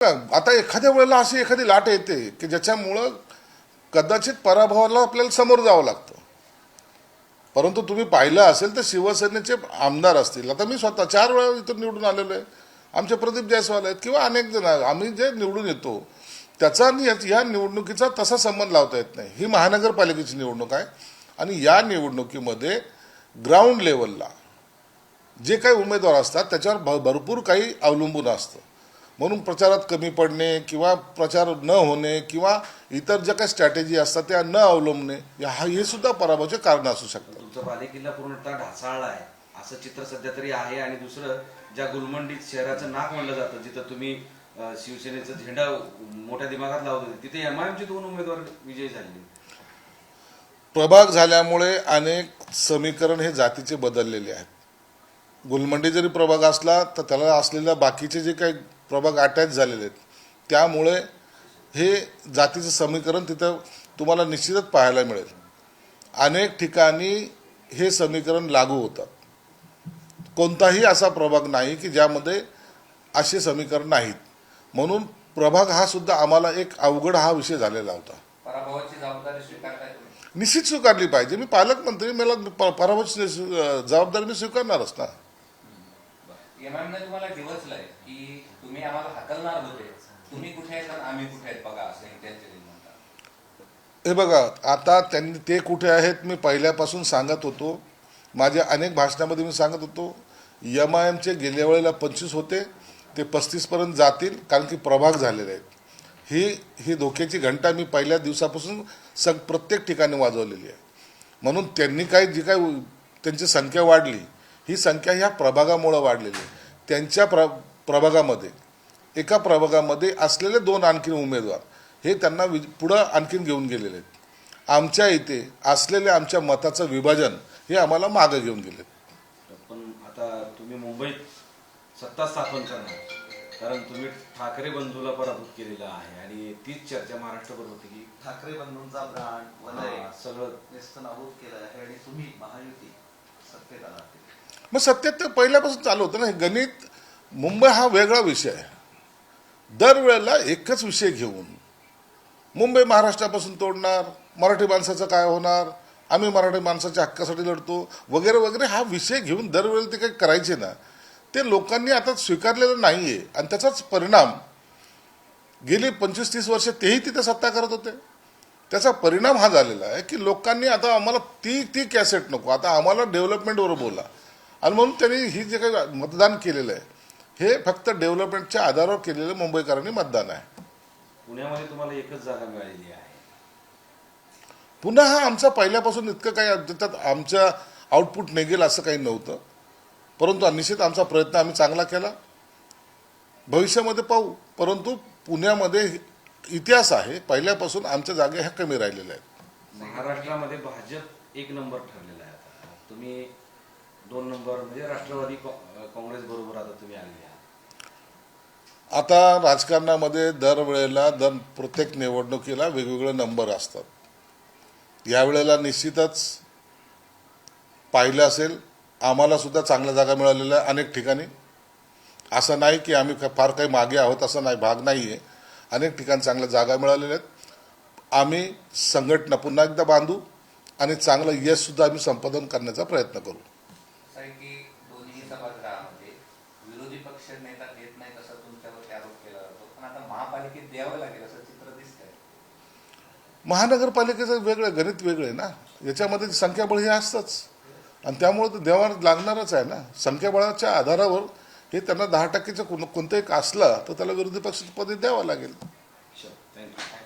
आता एखाद्या वेळेला अशी एखादी लाट येते की ज्याच्यामुळं कदाचित पराभवाला आपल्याला समोर जावं लागतं. परंतु तुम्ही पाहिलं असेल तर शिवसेनेचे आमदार असतील, आता मी स्वतः 4 वेळा इथून निवडून आलेलो आहे, आमचे प्रदीप जायस्वाल आहेत किंवा अनेक जण, आम्ही जे निवडून येतो त्याचा आणि या निवडणुकीचा तसा संबंध लावता येत नाही. ही महानगरपालिकेची निवडणूक आहे आणि या निवडणुकीमध्ये ग्राउंड लेवलला जे काही उमेदवार असतात त्याच्यावर भरपूर काही अवलंबून असतं. म्हणून प्रचारात कमी पडणे किंवा प्रचार न होणे किंवा इतर ज्या काही स्ट्रॅटेजी असतात त्या न अवलंबणे हे सुद्धा पराभवाचे कारण असू शकतात. तुमचा बालेकिल्ला पूर्णतः ढासाळला आहे असं चित्र सध्या तरी आहे. आणि दुसरं, ज्या गुलमंडीत शहराचं नाक म्हणलं जातं, जिथं तुम्ही शिवसेनेचा झेंडा मोठ्या दिमागात लावत होते, तिथे एमआयएमचे 2 उमेदवार विजयी झाले. प्रभाग झाल्यामुळे अनेक समीकरण हे जातीचे बदललेले आहेत. गुलमंडी जरी प्रभाग असला तर त्याला असलेल्या बाकीचे जे काही प्रभाग अटॅच झालेले आहेत त्यामुळे हे जातीचं समीकरण तिथं तुम्हाला निश्चितच पाहायला मिळेल. अनेक ठिकाणी हे समीकरण लागू होतात. कोणताही असा प्रभाग नाही की ज्यामध्ये असे समीकरण नाहीत. म्हणून प्रभाग हा सुद्धा आम्हाला एक अवघड हा विषय झालेला होता. पराभवाची जबाबदारी स्वीकारताय तुम्ही? निश्चित स्वीकारली पाहिजे. मी पालकमंत्री, मला पराभवाची जबाबदारी मी स्वीकारणारच ना. एमआयएमने तुम्हाला डिवचलंय की तुम्ही आम्हाला हाकलणार होते, तुम्ही कुठे आहेत आणि आम्ही कुठे आहेत बघा, असं त्यांचे म्हणतात. हे बघा, आता त्यांनी ते कुठे आहेत मी पहिल्यापासून सांगत होतो. माझ्या अनेक भाषणामध्ये मी सांगत होतो एमआयएमचे गेल्या वेळेला 25 होते, ते 35 पर्यंत जातील, कारण की प्रभाग झालेले आहेत. ही धोक्याची घंटा मी पहिल्या दिवसापासून प्रत्येक ठिकाणी वाजवलेली आहे. म्हणून त्यांनी जी काय त्यांची संख्या वाढली, ही संख्या ह्या प्रभागामुळे वाढलेली आहे. त्यांच्या प्रभागामध्ये एका प्रभागामध्ये असलेले 2 आणखीन उमेदवार हे त्यांना पुढं आणखीन घेऊन गेलेले आहेत. आमच्या इथे असलेले आमच्या मताचं विभाजन हे आम्हाला मागं घेऊन गेले. पण आता तुम्ही मुंबईत सत्ता स्थापन करणार, कारण तुम्ही ठाकरे बंधूला पराभूत केलेला आहे आणि तीच चर्चा महाराष्ट्रभर होती की ठाकरे बंधूंचा ब्रँड वलय सगळं नेस्तनाबूत केलं आहे आणि तुम्ही महायुती सत्तेत आलात. मग सत्यात तर पहिल्यापासून चालू होतं ना हे गणित. मुंबई हा वेगळा विषय आहे. दरवेळेला एकच विषय घेऊन मुंबई महाराष्ट्रापासून तोडणार, मराठी माणसाचं काय होणार, आम्ही मराठी माणसाच्या हक्कासाठी लढतो वगैरे वगैरे हा विषय घेऊन दरवेळेला ते काही करायचे ना, ते लोकांनी आता स्वीकारलेलं नाही आहे. आणि त्याचाच परिणाम गेली 25-30 वर्ष तेही तिथे सत्ता करत होते. त्याचा परिणाम हा झालेला आहे की लोकांनी आता आम्हाला ती कॅसेट नको, आता आम्हाला डेव्हलपमेंटवर बोला. आणि म्हणून त्यांनी ही जे काही मतदान केलेलं आहे हे फक्त डेव्हलपमेंटच्या आधारावर केलेलं मुंबईकरांनी मतदान आहे. पुण्यामध्ये तुम्हाला एकच जागा मिळालेली आहे. पुन्हा हा आमचा पहिल्यापासून इतकं काही त्याच्यात आमच्या आउटपुट निघेल असं काही नव्हतं. परंतु निश्चित आमचा प्रयत्न आम्ही चांगला केला. भविष्यामध्ये पाहू. परंतु पुण्यामध्ये इतिहास आहे, पहिल्यापासून आमच्या जागा ह्या कमी राहिलेल्या आहेत. महाराष्ट्रामध्ये भाजप 1 नंबर ठरलेला आहे. आता तुम्ही 2 नंबर म्हणजे राष्ट्रवादी काँग्रेस बरोबर आता तुम्ही आले आहात. आता राजकारणामध्ये दरवेळेला प्रत्येक निवडणुकीला वेगवेगळे नंबर असतात. यावेळेला निश्चितच पाहिलं असेल आम्हाला सुद्धा चांगल्या जागा मिळालेल्या आहे अनेक ठिकाणी. असं नाही की आम्ही फार काही मागे आहोत, असं नाही, भाग नाही आहे. अनेक ठिकाणी चांगल्या जागा मिळालेल्या आहेत. आम्ही संघटना पुन्हा एकदा बांधू आणि चांगलं यशसुद्धा आम्ही संपादन करण्याचा प्रयत्न करू. की दोन्ही सभागृहामध्ये विरोधी पक्ष नेता देत नाही तसं तुमच्यावर आरोप केला जातो, पण आता महापालिकेत द्यावं लागेल असं चित्र दिसतंय. महानगरपालिकेचं वेगळं गणित वेगळं आहे ना. याच्यामध्ये संख्याबळ हे असतंच आणि त्यामुळे तर द्यावं लागणारच आहे ना. संख्याबळाच्या आधारावर हे त्यांना 10% कोणतंही असलं तर त्याला विरोधी पक्षाचं पद द्यावं लागेल. थँक्यू.